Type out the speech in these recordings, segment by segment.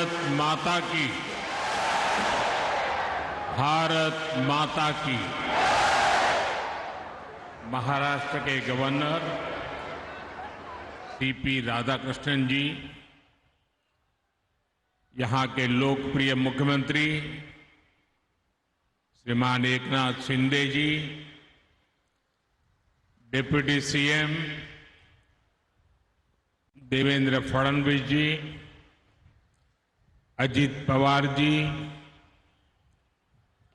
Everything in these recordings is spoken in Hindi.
भारत माता की, भारत माता की। महाराष्ट्र के गवर्नर सीपी राधाकृष्णन जी, यहां के लोकप्रिय मुख्यमंत्री श्रीमान एकनाथ शिंदे जी, डिप्टी सीएम देवेंद्र फडणवीस जी, अजित पवार जी,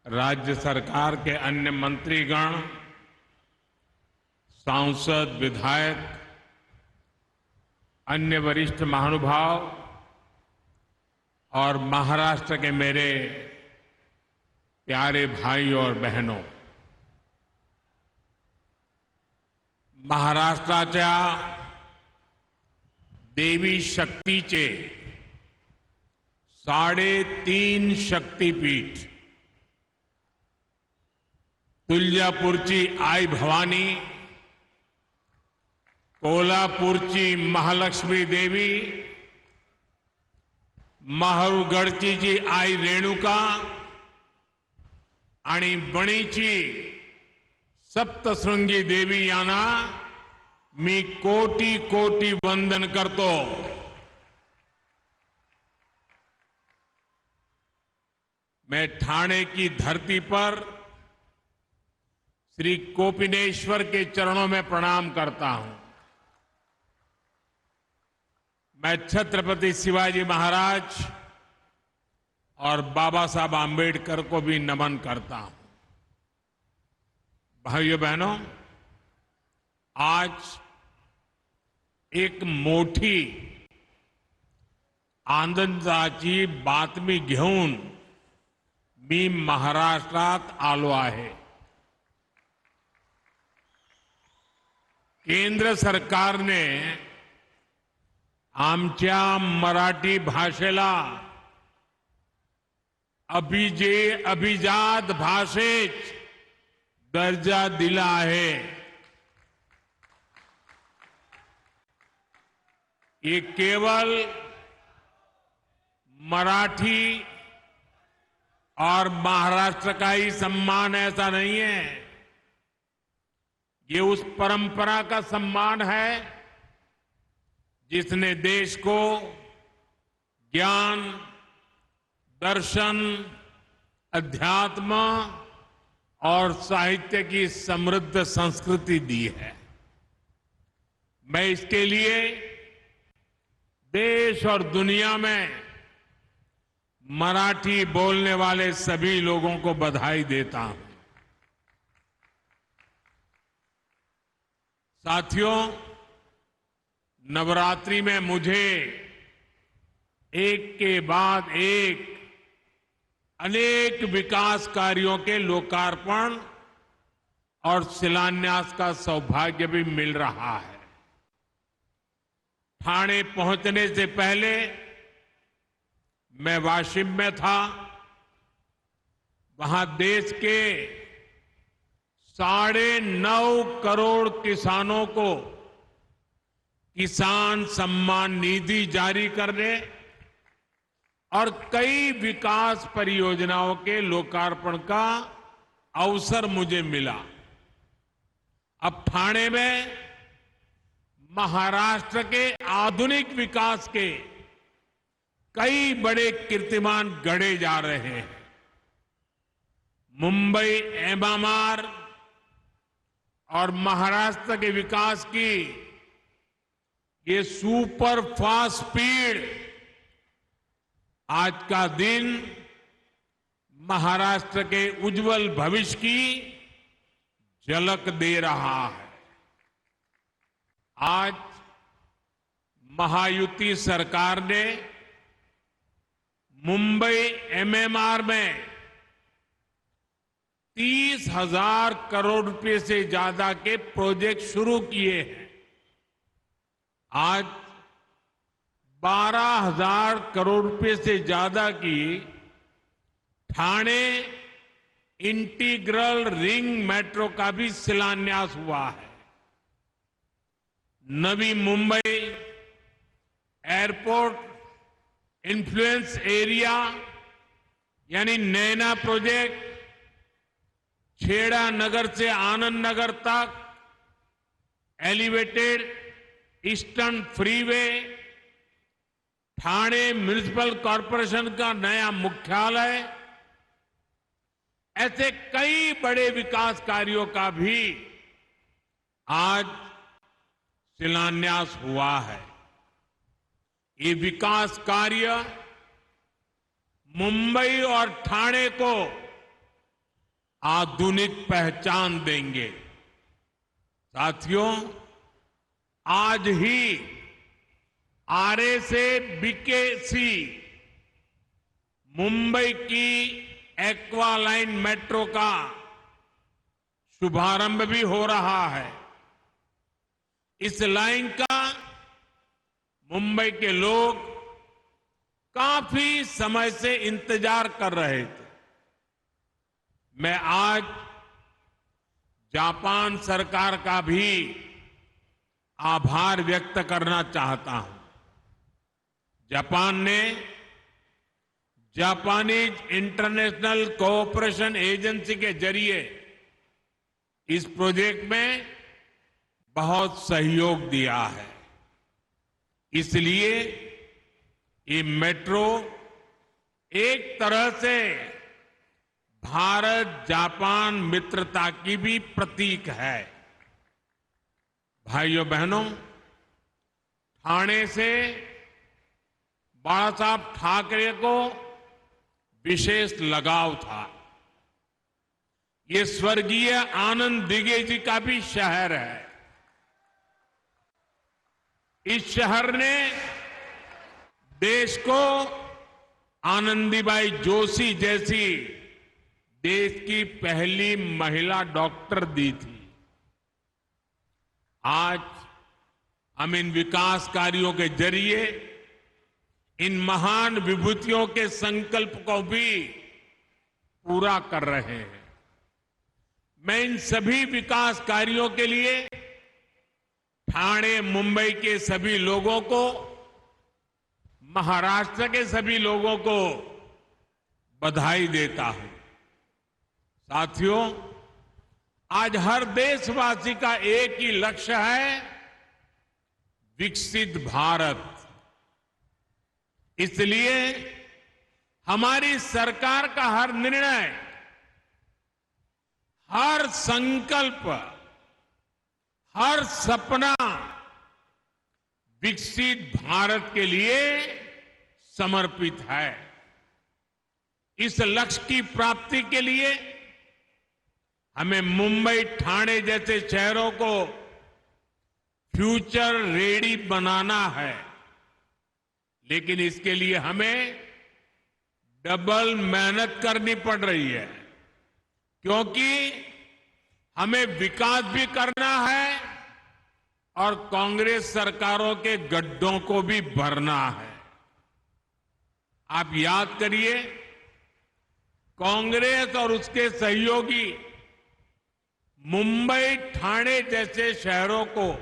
राज्य सरकार के अन्य मंत्रीगण, सांसद, विधायक, अन्य वरिष्ठ महानुभाव और महाराष्ट्र के मेरे प्यारे भाई और बहनों, महाराष्ट्राच्या देवी शक्तीचे 3.5 शक्तीपीठ तुळजापूरची आई भवानी, कोल्हापूरची महालक्ष्मी देवी, माहूरगडची जी आई रेणुका आणि बणीची सप्तशृंगी देवी यांना मी कोटी कोटी वंदन करतो। मैं ठाणे की धरती पर श्री कोपिनेश्वर के चरणों में प्रणाम करता हूं। मैं छत्रपति शिवाजी महाराज और बाबा साहब आम्बेडकर को भी नमन करता हूं। भाइयों बहनों, आज एक मोठी आनंदाची बातमी घेऊन मी महाराष्ट्रात आलो आहे। केंद्र सरकारने आमच्या मराठी भाषेला अभिजात भाषेच दर्जा दिला आहे। ये केवल मराठी और महाराष्ट्र का ही सम्मान ऐसा नहीं है, ये उस परंपरा का सम्मान है जिसने देश को ज्ञान, दर्शन, अध्यात्म और साहित्य की समृद्ध संस्कृति दी है। मैं इसके लिए देश और दुनिया में मराठी बोलने वाले सभी लोगों को बधाई देता हूं। साथियों, नवरात्रि में मुझे एक के बाद एक अनेक विकास कार्यों के लोकार्पण और शिलान्यास का सौभाग्य भी मिल रहा है। ठाणे पहुंचने से पहले मैं वाशिम में था। वहां देश के 9.5 करोड़ किसानों को किसान सम्मान निधि जारी करने और कई विकास परियोजनाओं के लोकार्पण का अवसर मुझे मिला। अब ठाणे में महाराष्ट्र के आधुनिक विकास के कई बड़े कीर्तिमान गढ़े जा रहे हैं। मुंबई एमएमआर और महाराष्ट्र के विकास की ये सुपर फास्ट स्पीड आज का दिन महाराष्ट्र के उज्जवल भविष्य की झलक दे रहा है। आज महायुति सरकार ने मुंबई एमएमआर में 30,000 करोड़ रुपए से ज्यादा के प्रोजेक्ट शुरू किए हैं। आज 12,000 करोड़ रुपए से ज्यादा की ठाणे इंटीग्रल रिंग मेट्रो का भी शिलान्यास हुआ है। Navi Mumbai airport influence area यानी नैना प्रोजेक्ट, छेड़ा नगर से आनंद नगर तक elevated eastern freeway, Thane municipal corporation का नया मुख्यालय, ऐसे कई बड़े विकास कार्यों का भी आज शिलान्यास हुआ है। ये विकास कार्य मुंबई और ठाणे को आधुनिक पहचान देंगे। साथियों, आज ही आरए से बीकेसी मुंबई की एक्वा लाइन मेट्रो का शुभारंभ भी हो रहा है। इस लाइन का मुंबई के लोग काफी समय से इंतजार कर रहे थे। मैं आज जापान सरकार का भी आभार व्यक्त करना चाहता हूं। जापान ने जापानीज इंटरनेशनल कोऑपरेशन एजेंसी के जरिए इस प्रोजेक्ट में बहुत सहयोग दिया है। इसलिए ये मेट्रो एक तरह से भारत जापान मित्रता की भी प्रतीक है। भाइयों बहनों, ठाणे से बाला साहब ठाकरे को विशेष लगाव था। ये स्वर्गीय आनंद दिघे जी का भी शहर है। इस शहर ने देश को आनंदीबाई जोशी जैसी देश की पहली महिला डॉक्टर दी थी। आज हम इन विकास कार्यों के जरिए इन महान विभूतियों के संकल्प को भी पूरा कर रहे हैं। मैं इन सभी विकास कार्यों के लिए ठाणे मुंबई के सभी लोगों को, महाराष्ट्र के सभी लोगों को बधाई देता हूं। साथियों, आज हर देशवासी का एक ही लक्ष्य है, विकसित भारत। इसलिए हमारी सरकार का हर निर्णय, हर संकल्प, हर सपना विकसित भारत के लिए समर्पित है। इस लक्ष्य की प्राप्ति के लिए हमें मुंबई, ठाणे जैसे शहरों को फ्यूचर रेडी बनाना है। लेकिन इसके लिए हमें डबल मेहनत करनी पड़ रही है, क्योंकि हमें विकास भी करना है और कांग्रेस सरकारों के गड्ढों को भी भरना है। आप याद करिए, कांग्रेस और उसके सहयोगी मुंबई, ठाणे जैसे शहरों को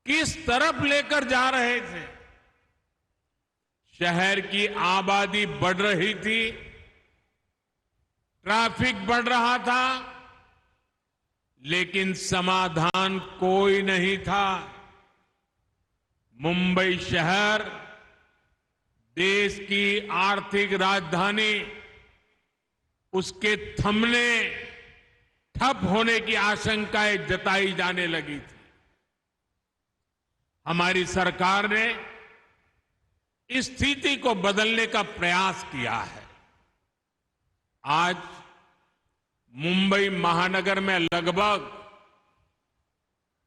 किस तरफ लेकर जा रहे थे। शहर की आबादी बढ़ रही थी, ट्रैफिक बढ़ रहा था, लेकिन समाधान कोई नहीं था। मुंबई शहर देश की आर्थिक राजधानी, उसके थमने, ठप होने की आशंकाएं जताई जाने लगी थी। हमारी सरकार ने इस स्थिति को बदलने का प्रयास किया है। आज मुंबई महानगर में लगभग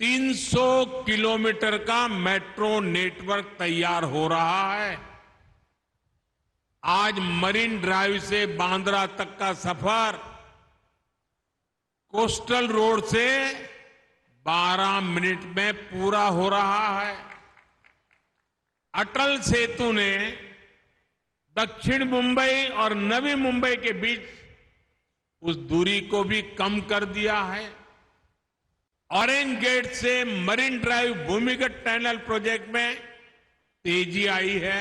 300 किलोमीटर का मेट्रो नेटवर्क तैयार हो रहा है। आज मरीन ड्राइव से बांद्रा तक का सफर कोस्टल रोड से 12 मिनट में पूरा हो रहा है। अटल सेतु ने दक्षिण मुंबई और नवी मुंबई के बीच उस दूरी को भी कम कर दिया है। ऑरेंज गेट से मरीन ड्राइव भूमिगत टनल प्रोजेक्ट में तेजी आई है।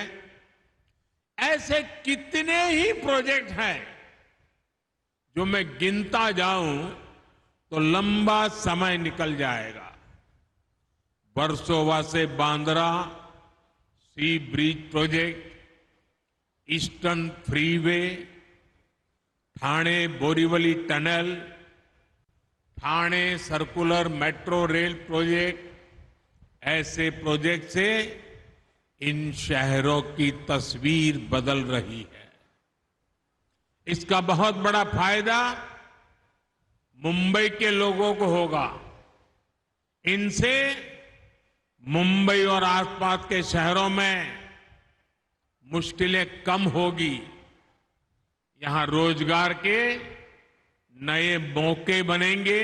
ऐसे कितने ही प्रोजेक्ट हैं जो मैं गिनता जाऊं तो लंबा समय निकल जाएगा। वर्सोवा से Bandra sea bridge project, eastern freeway, Thane Borivali tunnel, Thane circular metro rail project, ऐसे प्रोजेक्ट से इन शहरों की तस्वीर बदल रही है। इसका बहुत बड़ा फायदा मुंबई के लोगों को होगा। इनसे मुंबई और आसपास के शहरों में मुश्किलें कम होगी। यहां रोजगार के नए मौके बनेंगे,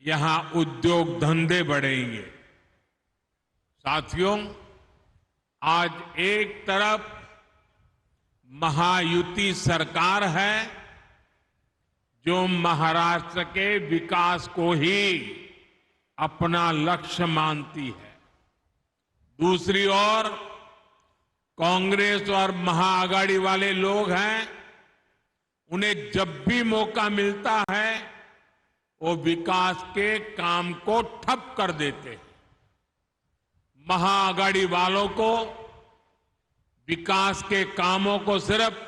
यहां उद्योग धंधे बढ़ेंगे। साथियों, आज एक तरफ महायुति सरकार है जो महाराष्ट्र के विकास को ही अपना लक्ष्य मानती है। दूसरी ओर कांग्रेस और महाआघाड़ी वाले लोग हैं, उन्हें जब भी मौका मिलता है वो विकास के काम को ठप कर देते हैं। महाआघाड़ी वालों को विकास के कामों को सिर्फ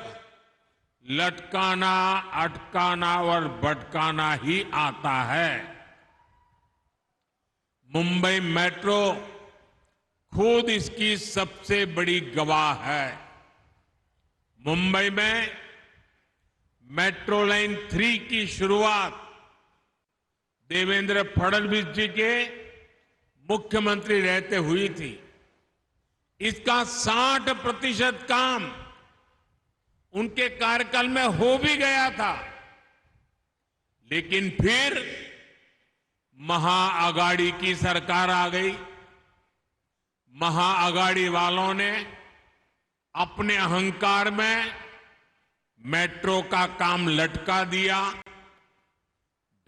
लटकाना, अटकाना और भटकाना ही आता है। मुंबई मेट्रो खुद इसकी सबसे बड़ी गवाह है। मुंबई में मेट्रो लाइन 3 की शुरुआत देवेंद्र फडणवीस जी के मुख्यमंत्री रहते हुई थी। इसका 60% काम उनके कार्यकाल में हो भी गया था, लेकिन फिर महाआघाड़ी की सरकार आ गई। महाआघाड़ी वालों ने अपने अहंकार में मेट्रो का काम लटका दिया।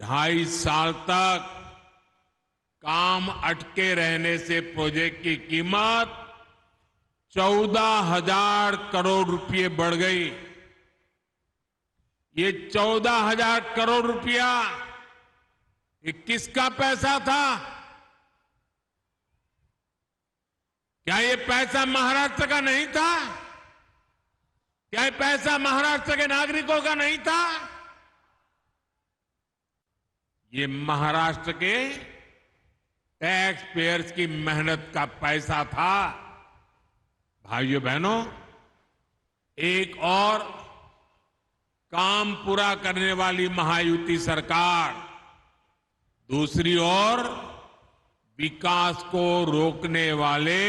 2.5 साल तक काम अटके रहने से प्रोजेक्ट की कीमत 14,000 करोड़ रुपए बढ़ गई। ये 14,000 करोड़ रुपया ये किसका पैसा था? क्या ये पैसा महाराष्ट्र का नहीं था? क्या ये पैसा महाराष्ट्र के नागरिकों का नहीं था? ये महाराष्ट्र के टैक्स पेयर्स की मेहनत का पैसा था। भाइयों बहनों, एक और काम पूरा करने वाली महायुति सरकार, दूसरी ओर विकास को रोकने वाले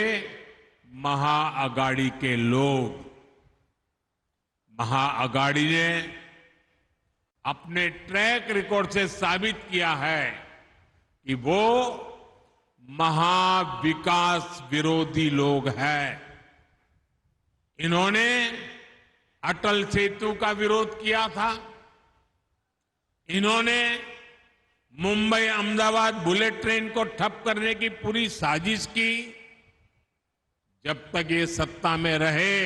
महाआघाड़ी के लोग। महाआघाड़ी ने अपने ट्रैक रिकॉर्ड से साबित किया है कि वो महाविकास विरोधी लोग हैं। इन्होंने अटल सेतु का विरोध किया था। इन्होंने मुंबई अहमदाबाद बुलेट ट्रेन को ठप करने की पूरी साजिश की। जब तक ये सत्ता में रहे,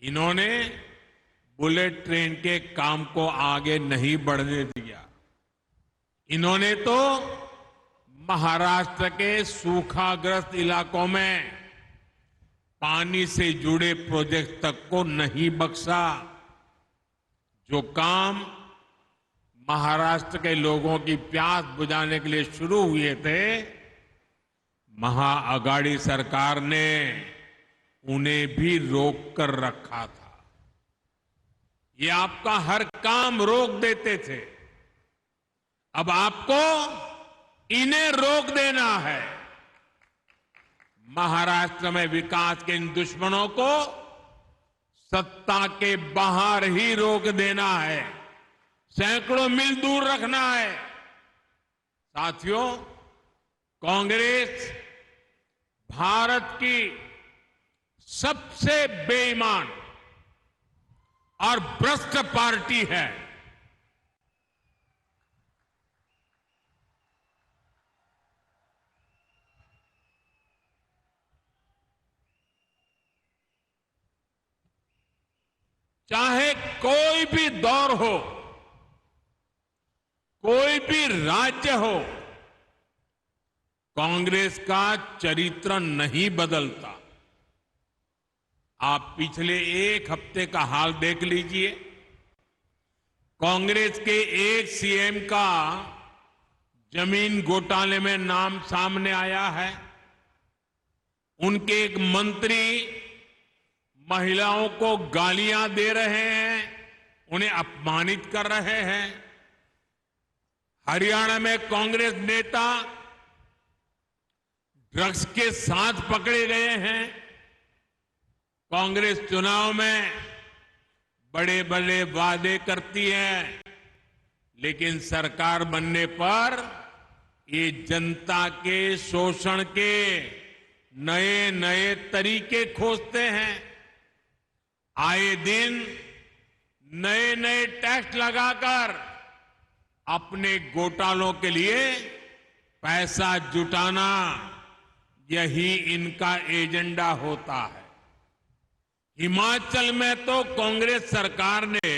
इन्होंने बुलेट ट्रेन के काम को आगे नहीं बढ़ने दिया। इन्होंने तो महाराष्ट्र के सूखाग्रस्त इलाकों में पानी से जुड़े प्रोजेक्ट तक को नहीं बख्शा। जो काम महाराष्ट्र के लोगों की प्यास बुझाने के लिए शुरू हुए थे, महाआघाड़ी सरकार ने उन्हें भी रोक कर रखा था। ये आपका हर काम रोक देते थे। अब आपको इन्हें रोक देना है। महाराष्ट्र में विकास के इन दुश्मनों को सत्ता के बाहर ही रोक देना है, सैकड़ों मील दूर रखना है। साथियों, कांग्रेस भारत की सबसे बेईमान और भ्रष्ट पार्टी है। चाहे कोई भी दौर हो, कोई भी राज्य हो, कांग्रेस का चरित्र नहीं बदलता। आप पिछले एक हफ्ते का हाल देख लीजिए। कांग्रेस के एक सीएम का जमीन घोटाले में नाम सामने आया है। उनके एक मंत्री महिलाओं को गालियां दे रहे हैं, उन्हें अपमानित कर रहे हैं। हरियाणा में कांग्रेस नेता ड्रग्स के साथ पकड़े गए हैं। कांग्रेस चुनाव में बड़े बड़े वादे करती है, लेकिन सरकार बनने पर ये जनता के शोषण के नए नए तरीके खोजते हैं। आए दिन नए नए टैक्स लगाकर अपने घोटालों के लिए पैसा जुटाना, यही इनका एजेंडा होता है। हिमाचल में तो कांग्रेस सरकार ने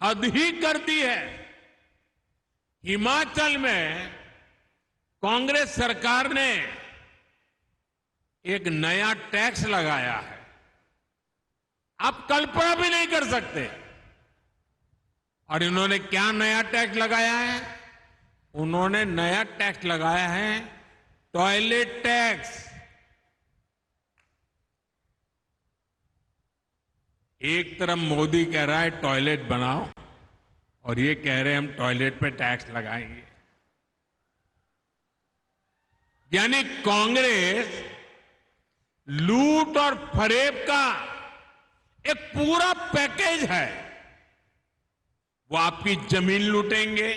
हद ही कर दी है। हिमाचल में कांग्रेस सरकार ने एक नया टैक्स लगाया है, आप कल्पना भी नहीं कर सकते। और इन्होंने क्या नया टैक्स लगाया है? उन्होंने नया टैक्स लगाया है टॉयलेट टैक्स। एक तरफ मोदी कह रहा है टॉयलेट बनाओ, और ये कह रहे हैं हम टॉयलेट पे टैक्स लगाएंगे। यानी कांग्रेस लूट और फरेब का एक पूरा पैकेज है। वो आपकी जमीन लूटेंगे,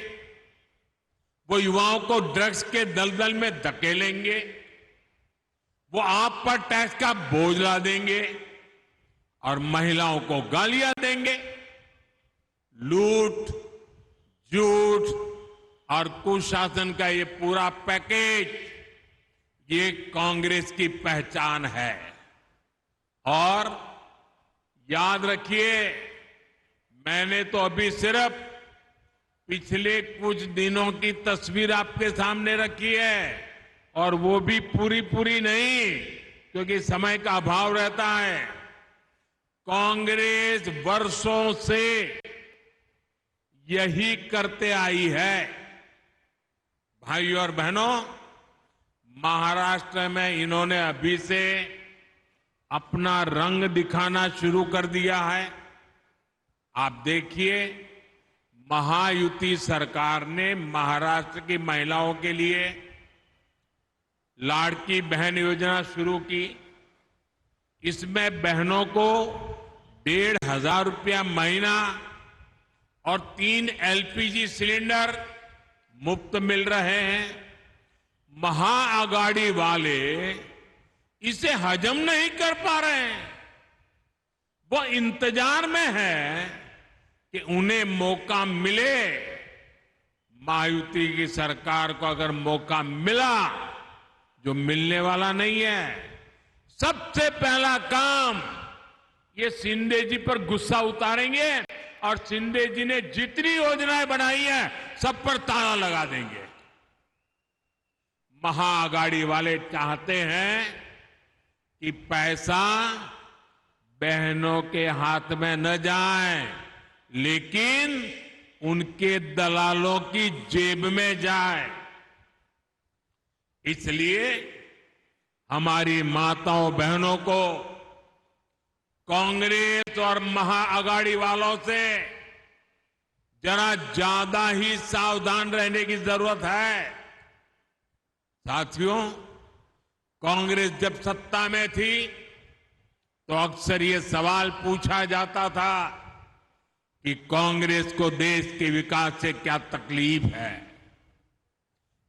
वो युवाओं को ड्रग्स के दलदल में धकेलेंगे, वो आप पर टैक्स का बोझ ला देंगे और महिलाओं को गालियां देंगे। लूट, झूठ और कुशासन का ये पूरा पैकेज, ये कांग्रेस की पहचान है। और याद रखिए, मैंने तो अभी सिर्फ पिछले कुछ दिनों की तस्वीर आपके सामने रखी है, और वो भी पूरी पूरी नहीं, क्योंकि समय का अभाव रहता है। कांग्रेस वर्षों से यही करते आई है। भाइयों और बहनों, महाराष्ट्र में इन्होंने अभी से अपना रंग दिखाना शुरू कर दिया है। आप देखिए, महायुति सरकार ने महाराष्ट्र की महिलाओं के लिए लाड़की बहन योजना शुरू की। इसमें बहनों को 1,500 रुपया महीना और 3 एलपीजी सिलेंडर मुफ्त मिल रहे हैं। महाआघाड़ी वाले इसे हजम नहीं कर पा रहे हैं। वो इंतजार में है कि उन्हें मौका मिले। महायुति की सरकार को अगर मौका मिला, जो मिलने वाला नहीं है, सबसे पहला काम ये शिंदे जी पर गुस्सा उतारेंगे और शिंदे जी ने जितनी योजनाएं बनाई हैं, सब पर ताला लगा देंगे। महाआघाड़ी वाले चाहते हैं कि पैसा बहनों के हाथ में न जाए, लेकिन उनके दलालों की जेब में जाए। इसलिए हमारी माताओं बहनों को कांग्रेस और महाआघाड़ी वालों से जरा ज्यादा ही सावधान रहने की जरूरत है। साथियों, कांग्रेस जब सत्ता में थी तो अक्सर ये सवाल पूछा जाता था कि कांग्रेस को देश के विकास से क्या तकलीफ है।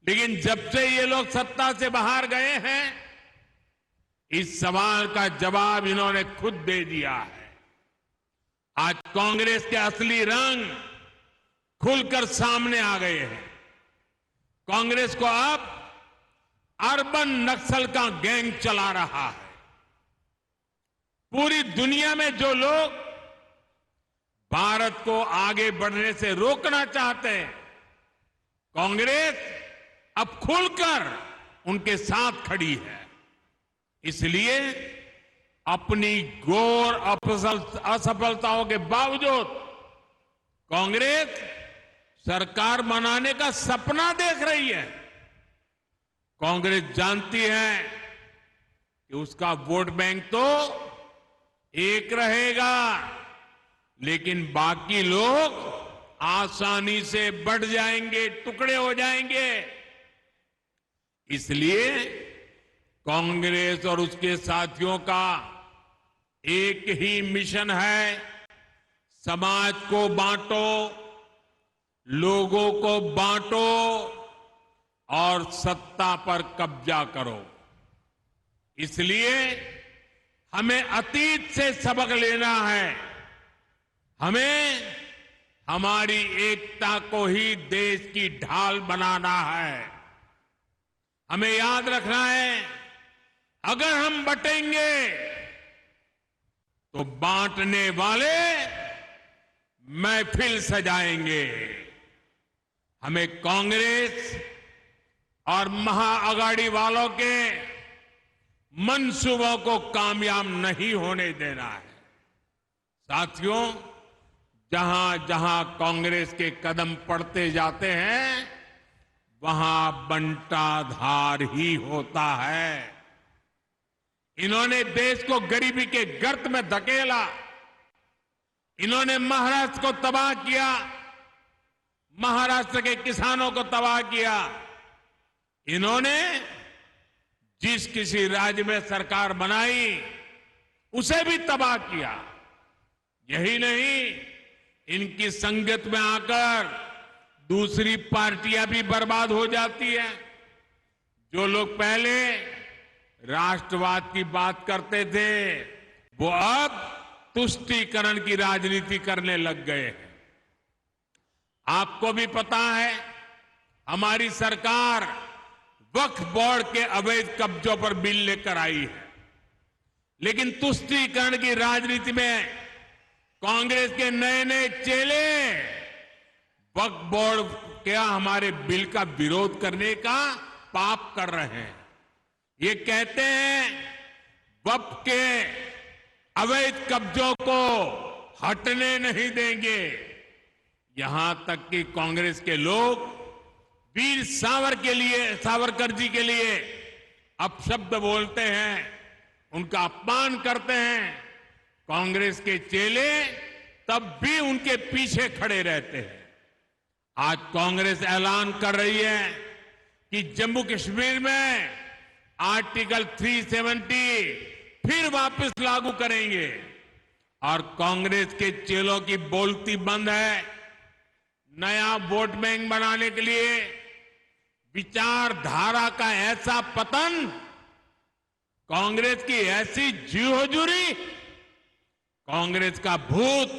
लेकिन जब से ये लोग सत्ता से बाहर गए हैं, इस सवाल का जवाब इन्होंने खुद दे दिया है। आज कांग्रेस के असली रंग खुलकर सामने आ गए हैं। कांग्रेस को अब अर्बन नक्सल का गैंग चला रहा है। पूरी दुनिया में जो लोग भारत को आगे बढ़ने से रोकना चाहते हैं। कांग्रेस अब खुलकर उनके साथ खड़ी है। इसलिए अपनी घोर असफलताओं के बावजूद कांग्रेस सरकार बनाने का सपना देख रही है। कांग्रेस जानती है कि उसका वोट बैंक तो एक रहेगा, लेकिन बाकी लोग आसानी से बढ़ जाएंगे, टुकड़े हो जाएंगे। इसलिए कांग्रेस और उसके साथियों का एक ही मिशन है, समाज को बांटो, लोगों को बांटो और सत्ता पर कब्जा करो। इसलिए हमें अतीत से सबक लेना है। हमें हमारी एकता को ही देश की ढाल बनाना है। हमें याद रखना है, अगर हम बटेंगे तो बांटने वाले महफिल सजाएंगे। हमें कांग्रेस और महाअघाड़ी वालों के मंसूबों को कामयाब नहीं होने देना है। साथियों, जहां जहां कांग्रेस के कदम पड़ते जाते हैं, वहां बंटाधार ही होता है। इन्होंने देश को गरीबी के गर्त में धकेला। इन्होंने महाराष्ट्र को तबाह किया, महाराष्ट्र के किसानों को तबाह किया। इन्होंने जिस किसी राज्य में सरकार बनाई उसे भी तबाह किया। यही नहीं, इनकी संगत में आकर दूसरी पार्टियां भी बर्बाद हो जाती है। जो लोग पहले राष्ट्रवाद की बात करते थे, वो अब तुष्टीकरण की राजनीति करने लग गए हैं। आपको भी पता है, हमारी सरकार वक्फ बोर्ड के अवैध कब्जों पर बिल लेकर आई है, लेकिन तुष्टीकरण की राजनीति में कांग्रेस के नए नए चेले वक्फ बोर्ड क्या हमारे बिल का विरोध करने का पाप कर रहे हैं। ये कहते हैं वक्फ के अवैध कब्जों को हटने नहीं देंगे। यहां तक कि कांग्रेस के लोग वीर सावरकर जी के लिए अपशब्द बोलते हैं, उनका अपमान करते हैं। कांग्रेस के चेले तब भी उनके पीछे खड़े रहते हैं। आज कांग्रेस ऐलान कर रही है कि जम्मू कश्मीर में आर्टिकल 370 फिर वापस लागू करेंगे, और कांग्रेस के चेलों की बोलती बंद है। नया वोट बैंक बनाने के लिए विचारधारा का ऐसा पतन, कांग्रेस की ऐसी जी हुजूरी, कांग्रेस का भूत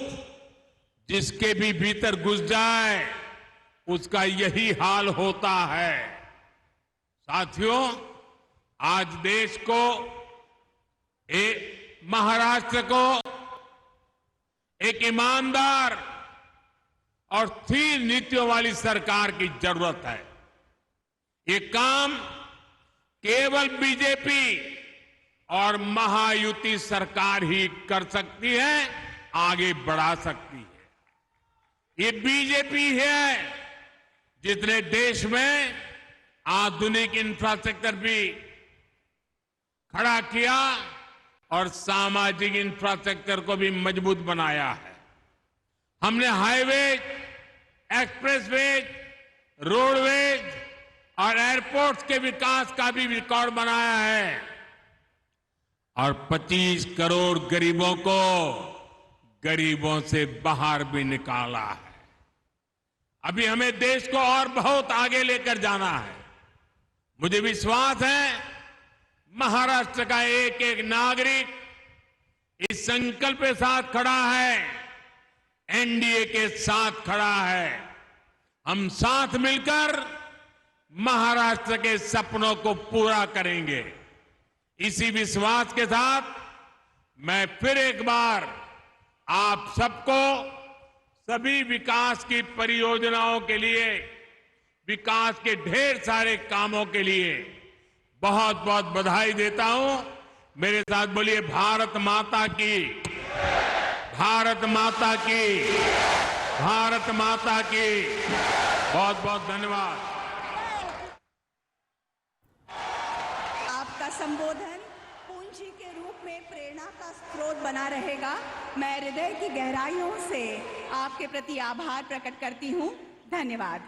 जिसके भी भीतर घुस जाए उसका यही हाल होता है। साथियों, आज देश को, महाराष्ट्र को एक ईमानदार और स्थिर नीतियों वाली सरकार की जरूरत है। ये काम केवल बीजेपी और महायुति सरकार ही कर सकती है, आगे बढ़ा सकती है। ये बीजेपी है जिसने देश में आधुनिक इंफ्रास्ट्रक्चर भी खड़ा किया और सामाजिक इंफ्रास्ट्रक्चर को भी मजबूत बनाया है। हमने हाईवेज, एक्सप्रेसवेज, रोडवेज और एयरपोर्ट्स के विकास का भी रिकॉर्ड बनाया है, और 25 करोड़ गरीबों को गरीबों से बाहर भी निकाला है। अभी हमें देश को और बहुत आगे लेकर जाना है। मुझे विश्वास है महाराष्ट्र का एक एक नागरिक इस संकल्प के साथ खड़ा है, एनडीए के साथ खड़ा है। हम साथ मिलकर महाराष्ट्र के सपनों को पूरा करेंगे। इसी विश्वास के साथ मैं फिर एक बार आप सबको सभी विकास की परियोजनाओं के लिए, विकास के ढेर सारे कामों के लिए बहुत बहुत बधाई देता हूं। मेरे साथ बोलिए भारत माता की, भारत माता की, भारत माता की। बहुत बहुत धन्यवाद। आपका संबोधन पूंजी के रूप में प्रेरणा का स्रोत बना रहेगा। मैं हृदय की गहराइयों से आपके प्रति आभार प्रकट करती हूं। धन्यवाद।